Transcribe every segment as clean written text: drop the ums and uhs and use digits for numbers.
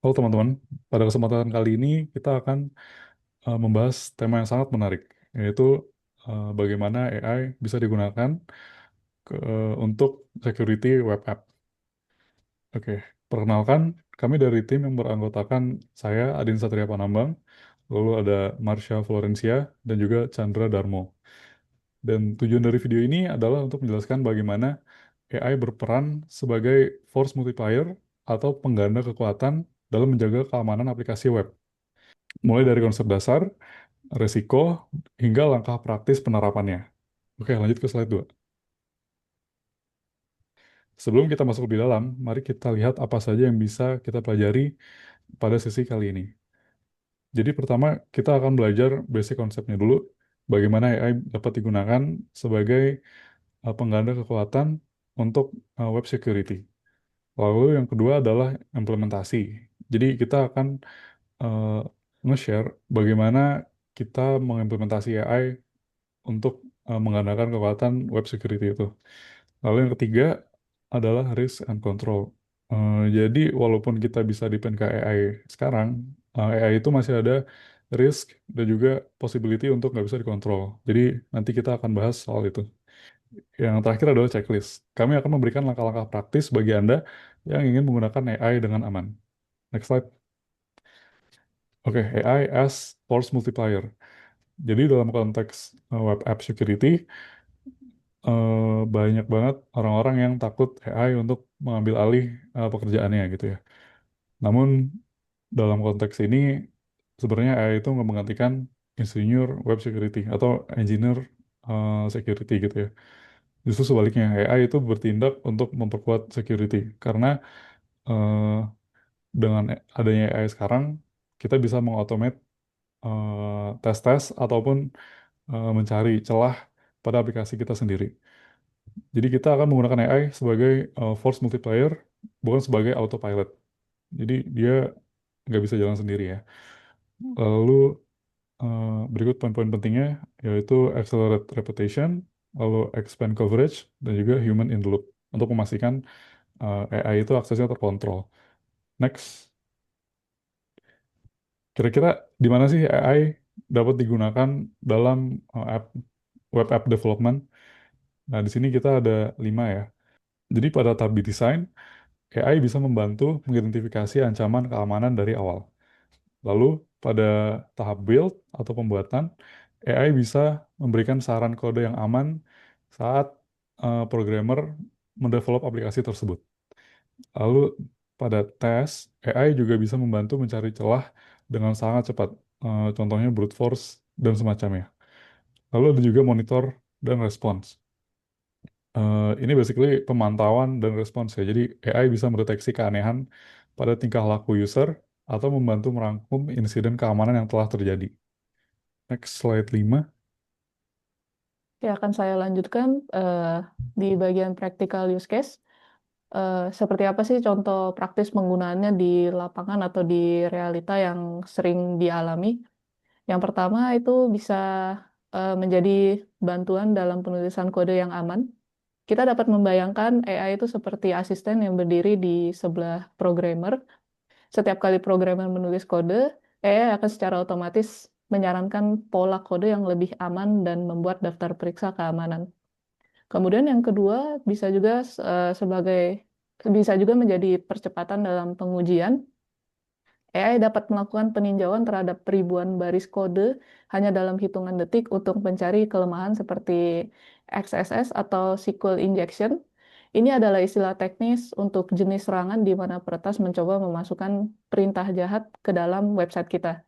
Halo teman-teman, pada kesempatan kali ini kita akan membahas tema yang sangat menarik, yaitu bagaimana AI bisa digunakan untuk security web app. Oke, perkenalkan, kami dari tim yang beranggotakan saya, Adin Satria Panambang, lalu ada Marsha Florencia, dan juga Chandra Darmo. Dan tujuan dari video ini adalah untuk menjelaskan bagaimana AI berperan sebagai force multiplier atau pengganda kekuatan dalam menjaga keamanan aplikasi web. Mulai dari konsep dasar, resiko, hingga langkah praktis penerapannya. Oke, lanjut ke slide 2. Sebelum kita masuk di dalam, mari kita lihat apa saja yang bisa kita pelajari pada sesi kali ini. Jadi pertama, kita akan belajar basic konsepnya dulu, bagaimana AI dapat digunakan sebagai pengganda kekuatan untuk web security. Lalu yang kedua adalah implementasi. Jadi kita akan eh, nge-share bagaimana kita mengimplementasi AI untuk mengandalkan kekuatan web security itu. Lalu yang ketiga adalah risk and control. Jadi walaupun kita bisa depend ke AI sekarang, AI itu masih ada risk dan juga possibility untuk nggak bisa dikontrol. Jadi nanti kita akan bahas soal itu. Yang terakhir adalah checklist. Kami akan memberikan langkah-langkah praktis bagi Anda yang ingin menggunakan AI dengan aman. Next slide. Oke, AI as force multiplier. Jadi dalam konteks web app security, banyak banget orang-orang yang takut AI untuk mengambil alih pekerjaannya gitu ya. Namun dalam konteks ini sebenarnya AI itu nggak menggantikan insinyur web security atau engineer security gitu ya. Justru sebaliknya, AI itu bertindak untuk memperkuat security karena eh, dengan adanya AI sekarang kita bisa mengautomate tes-tes ataupun mencari celah pada aplikasi kita sendiri. Jadi kita akan menggunakan AI sebagai force multiplier, bukan sebagai autopilot. Jadi dia nggak bisa jalan sendiri ya. Lalu berikut poin-poin pentingnya, yaitu accelerate reputation, lalu expand coverage, dan juga human in the loop, untuk memastikan AI itu aksesnya terkontrol. Next, kira-kira di mana sih AI dapat digunakan dalam web app development? Nah, di sini kita ada 5 ya. Jadi pada tahap desain, AI bisa membantu mengidentifikasi ancaman keamanan dari awal. Lalu pada tahap build atau pembuatan, AI bisa memberikan saran kode yang aman saat programmer mendevelop aplikasi tersebut. Lalu pada tes, AI juga bisa membantu mencari celah dengan sangat cepat. Contohnya brute force dan semacamnya. Lalu ada juga monitor dan respons. Ini basically pemantauan dan respons ya. Jadi AI bisa mendeteksi keanehan pada tingkah laku user atau membantu merangkum insiden keamanan yang telah terjadi. Next slide 5. Ya, akan saya lanjutkan di bagian practical use case. Seperti apa sih contoh praktis penggunaannya di lapangan atau di realita yang sering dialami? Yang pertama itu bisa menjadi bantuan dalam penulisan kode yang aman. Kita dapat membayangkan AI itu seperti asisten yang berdiri di sebelah programmer. Setiap kali programmer menulis kode, AI akan secara otomatis menyarankan pola kode yang lebih aman dan membuat daftar periksa keamanan. Kemudian yang kedua bisa juga bisa juga menjadi percepatan dalam pengujian. AI dapat melakukan peninjauan terhadap ribuan baris kode hanya dalam hitungan detik untuk mencari kelemahan seperti XSS atau SQL injection. Ini adalah istilah teknis untuk jenis serangan di mana peretas mencoba memasukkan perintah jahat ke dalam website kita.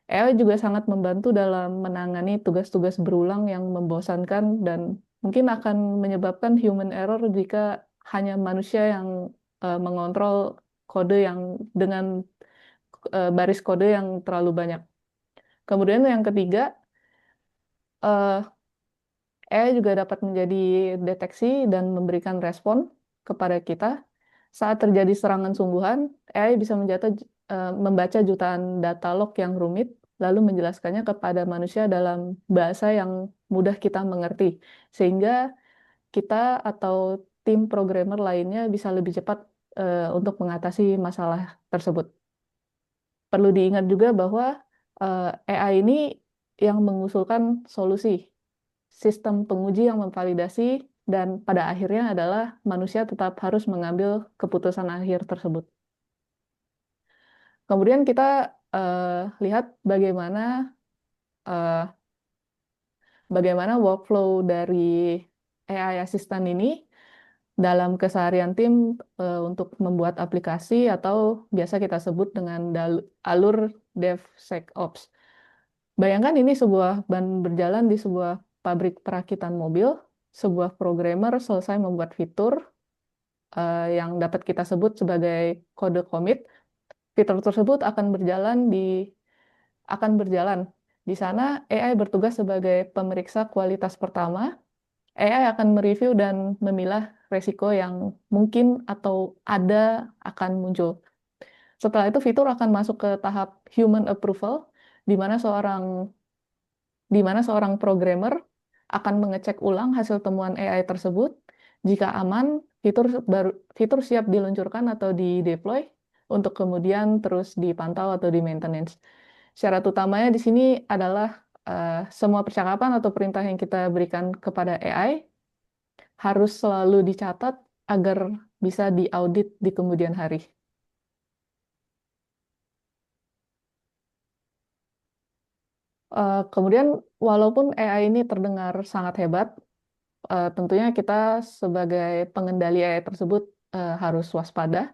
AI juga sangat membantu dalam menangani tugas-tugas berulang yang membosankan dan mungkin akan menyebabkan human error jika hanya manusia yang mengontrol kode yang dengan baris kode yang terlalu banyak. Kemudian yang ketiga, eh, AI juga dapat menjadi deteksi dan memberikan respon kepada kita. Saat terjadi serangan sungguhan, AI bisa membaca jutaan data log yang rumit, lalu menjelaskannya kepada manusia dalam bahasa yang mudah kita mengerti, sehingga kita atau tim programmer lainnya bisa lebih cepat untuk mengatasi masalah tersebut. perlu diingat juga bahwa AI ini yang mengusulkan solusi, sistem penguji yang memvalidasi, dan pada akhirnya adalah manusia tetap harus mengambil keputusan akhir tersebut. Kemudian kita lihat eh, bagaimana workflow dari AI assistant ini dalam keseharian tim untuk membuat aplikasi atau biasa kita sebut dengan alur DevSecOps. Bayangkan ini sebuah ban berjalan di sebuah pabrik perakitan mobil, sebuah programmer selesai membuat fitur yang dapat kita sebut sebagai kode commit. Fitur tersebut akan berjalan. Di sana AI bertugas sebagai pemeriksa kualitas pertama. AI akan mereview dan memilah resiko yang mungkin atau ada akan muncul. Setelah itu fitur akan masuk ke tahap human approval, di mana seorang programmer akan mengecek ulang hasil temuan AI tersebut. Jika aman, fitur siap diluncurkan atau di-deploy untuk kemudian terus dipantau atau di-maintenance. Syarat utamanya di sini adalah semua percakapan atau perintah yang kita berikan kepada AI harus selalu dicatat agar bisa diaudit di kemudian hari. Kemudian, walaupun AI ini terdengar sangat hebat, tentunya kita sebagai pengendali AI tersebut harus waspada.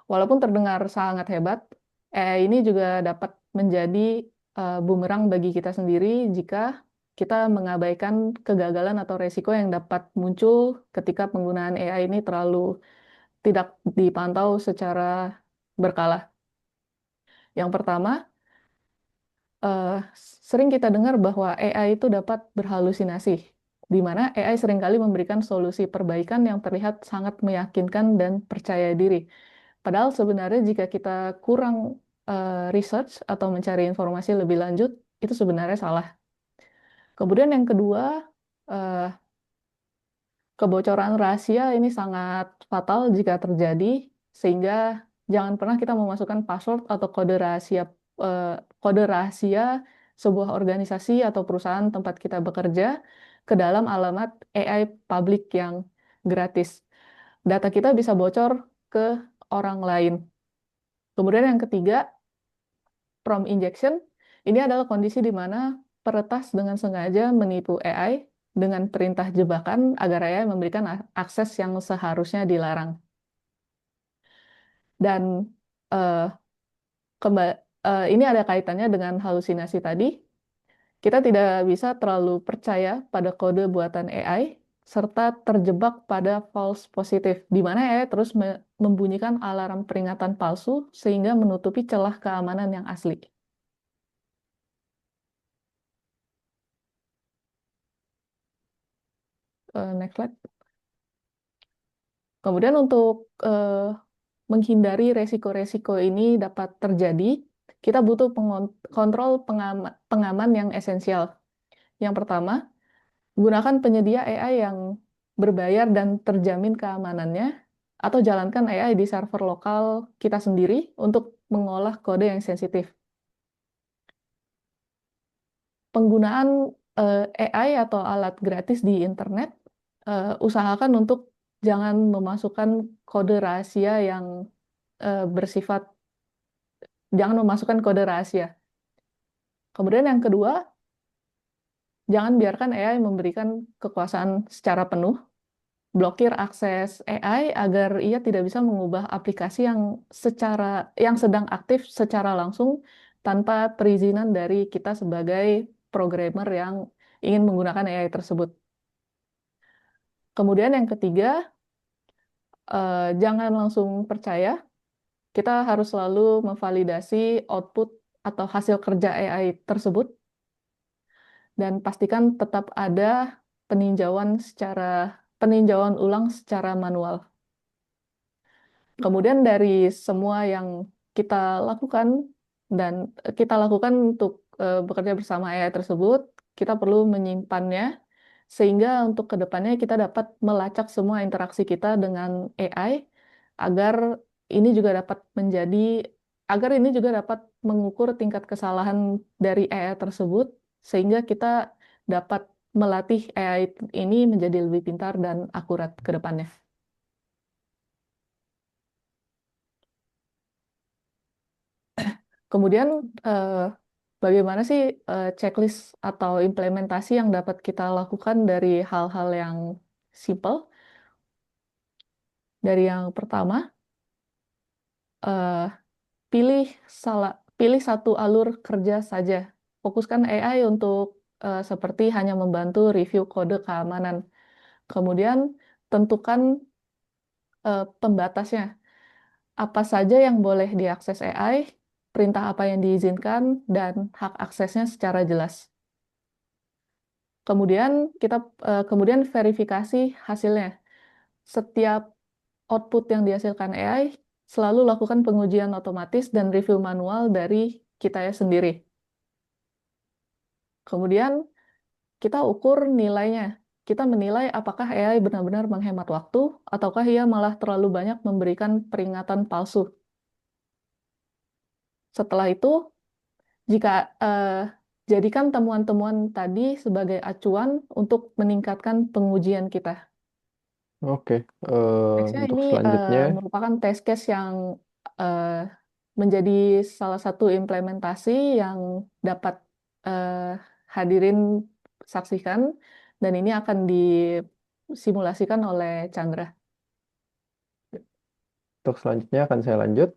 Walaupun terdengar sangat hebat, AI ini juga dapat menjadi bumerang bagi kita sendiri jika kita mengabaikan kegagalan atau resiko yang dapat muncul ketika penggunaan AI ini terlalu tidak dipantau secara berkala. Yang pertama, eh, sering kita dengar bahwa AI itu dapat berhalusinasi, di mana AI seringkali memberikan solusi perbaikan yang terlihat sangat meyakinkan dan percaya diri. Padahal sebenarnya jika kita kurang research atau mencari informasi lebih lanjut, itu sebenarnya salah. Kemudian yang kedua, eh, kebocoran rahasia ini sangat fatal jika terjadi, sehingga jangan pernah kita memasukkan password atau eh, kode rahasia sebuah organisasi atau perusahaan tempat kita bekerja ke dalam alamat AI publik yang gratis. Data kita bisa bocor ke orang lain. Kemudian yang ketiga, prompt injection. Ini adalah kondisi di mana peretas dengan sengaja menipu AI dengan perintah jebakan agar AI memberikan akses yang seharusnya dilarang. Dan eh, ini ada kaitannya dengan halusinasi tadi. Kita tidak bisa terlalu percaya pada kode buatan AI serta terjebak pada false positive, di mana AI terus membunyikan alarm peringatan palsu sehingga menutupi celah keamanan yang asli. Next slide. Kemudian untuk menghindari resiko-resiko ini dapat terjadi, kita butuh kontrol pengaman yang esensial. Yang pertama, gunakan penyedia AI yang berbayar dan terjamin keamanannya, atau jalankan AI di server lokal kita sendiri untuk mengolah kode yang sensitif. Penggunaan AI atau alat gratis di internet, usahakan untuk jangan memasukkan kode rahasia yang bersifat, jangan memasukkan kode rahasia. Kemudian yang kedua, jangan biarkan AI memberikan kekuasaan secara penuh. Blokir akses AI agar ia tidak bisa mengubah aplikasi yang sedang aktif secara langsung tanpa perizinan dari kita sebagai programmer yang ingin menggunakan AI tersebut. Kemudian yang ketiga, jangan langsung percaya. Kita harus selalu memvalidasi output atau hasil kerja AI tersebut dan pastikan tetap ada peninjauan ulang secara manual. Kemudian dari semua yang kita lakukan untuk bekerja bersama AI tersebut, kita perlu menyimpannya sehingga untuk kedepannya kita dapat melacak semua interaksi kita dengan AI agar ini juga dapat menjadi agar ini juga dapat mengukur tingkat kesalahan dari AI tersebut, sehingga kita dapat melatih AI ini menjadi lebih pintar dan akurat ke depannya. Kemudian, eh, bagaimana sih checklist atau implementasi yang dapat kita lakukan dari hal-hal yang simple? Dari yang pertama, eh, pilih pilih satu alur kerja saja. Fokuskan AI untuk seperti hanya membantu review kode keamanan. Kemudian tentukan pembatasnya. Apa saja yang boleh diakses AI, perintah apa yang diizinkan, dan hak aksesnya secara jelas. Kemudian kemudian verifikasi hasilnya. Setiap output yang dihasilkan AI selalu lakukan pengujian otomatis dan review manual dari kita ya sendiri. Kemudian kita ukur nilainya. Kita menilai apakah AI benar-benar menghemat waktu ataukah ia malah terlalu banyak memberikan peringatan palsu. Setelah itu, jika jadikan temuan-temuan tadi sebagai acuan untuk meningkatkan pengujian kita. Oke, Nextnya untuk ini selanjutnya, merupakan test case yang eh, menjadi salah satu implementasi yang dapat eh, hadirin saksikan dan ini akan disimulasikan oleh Chandra. akan saya lanjut.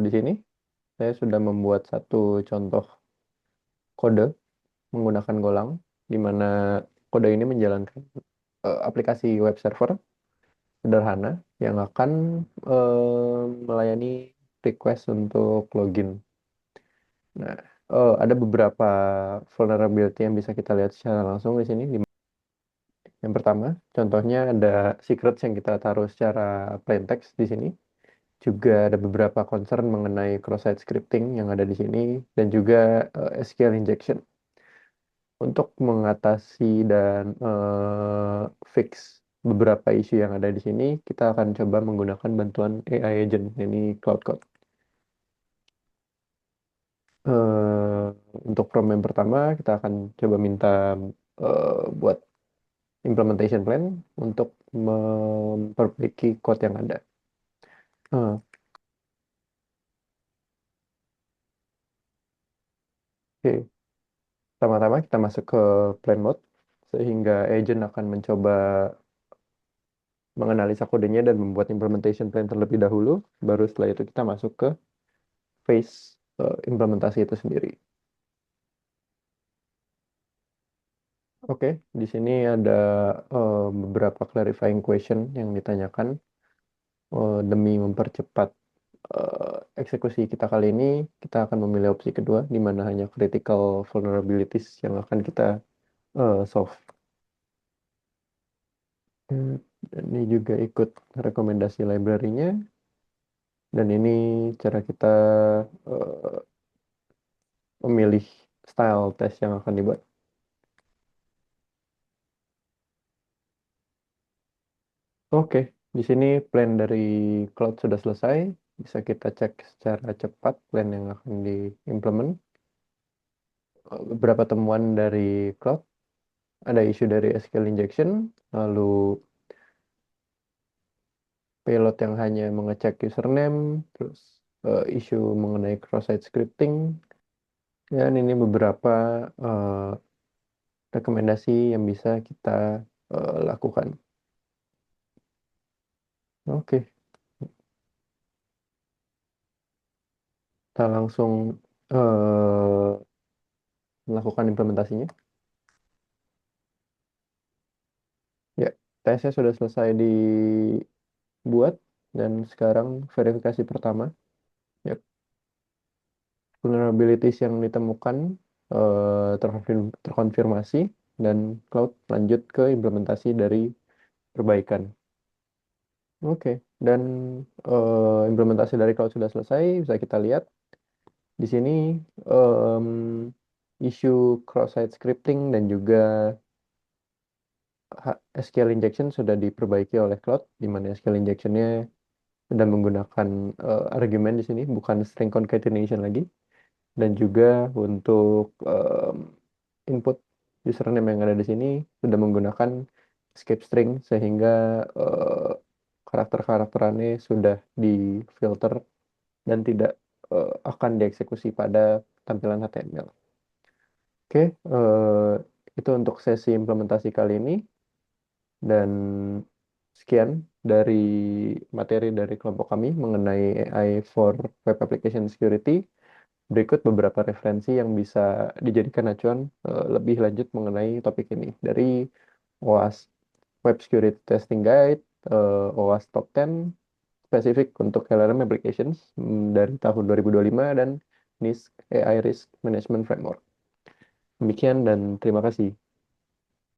Di sini saya sudah membuat satu contoh kode menggunakan Golang, di mana kode ini menjalankan aplikasi web server sederhana yang akan melayani request untuk login. Nah, ada beberapa vulnerability yang bisa kita lihat secara langsung di sini. Yang pertama, contohnya ada secrets yang kita taruh secara plain text di sini. Juga ada beberapa concern mengenai cross-site scripting yang ada di sini dan juga SQL injection. Untuk mengatasi dan fix beberapa isu yang ada di sini, kita akan coba menggunakan bantuan AI agent, ini Cloud Code. Eh, untuk prompt yang pertama, kita akan coba minta buat implementation plan untuk memperbaiki code yang ada. Eh, Oke, pertama-tama kita masuk ke plan mode, sehingga agent akan mencoba menganalisa kodenya dan membuat implementation plan terlebih dahulu. Baru setelah itu kita masuk ke phase implementasi itu sendiri. Oke, di sini ada beberapa clarifying question yang ditanyakan demi mempercepat eksekusi kita kali ini. Kita akan memilih opsi kedua, di mana hanya critical vulnerabilities yang akan kita solve. Hmm, dan ini juga ikut rekomendasi library-nya. Dan ini cara kita eh, memilih style test yang akan dibuat. Oke, di sini plan dari cloud sudah selesai. Bisa kita cek secara cepat plan yang akan diimplement. Beberapa temuan dari cloud, ada isu dari SQL injection, lalu payload yang hanya mengecek username, terus isu mengenai cross-site scripting, dan ini beberapa eh, rekomendasi yang bisa kita lakukan. Oke, kita langsung eh, melakukan implementasinya. Ya, tesnya sudah selesai dibuat dan sekarang verifikasi pertama. Ya, vulnerabilities yang ditemukan terkonfirmasi dan cloud lanjut ke implementasi dari perbaikan. Oke, dan implementasi dari cloud sudah selesai. Bisa kita lihat di sini em, isu cross-site scripting dan juga SQL injection sudah diperbaiki oleh cloud, di mana SQL injectionnya sudah menggunakan argumen di sini, bukan string concatenation lagi. Dan juga untuk input username yang ada di sini sudah menggunakan escape string sehingga karakter-karakterannya sudah difilter dan tidak akan dieksekusi pada tampilan HTML. Oke, itu untuk sesi implementasi kali ini. Dan sekian dari materi dari kelompok kami mengenai AI for Web Application Security. Berikut beberapa referensi yang bisa dijadikan acuan lebih lanjut mengenai topik ini. Dari OWASP Web Security Testing Guide, OWASP Top 10, spesifik untuk LLM Applications dari tahun 2025, dan NIST AI Risk Management Framework. Demikian dan terima kasih.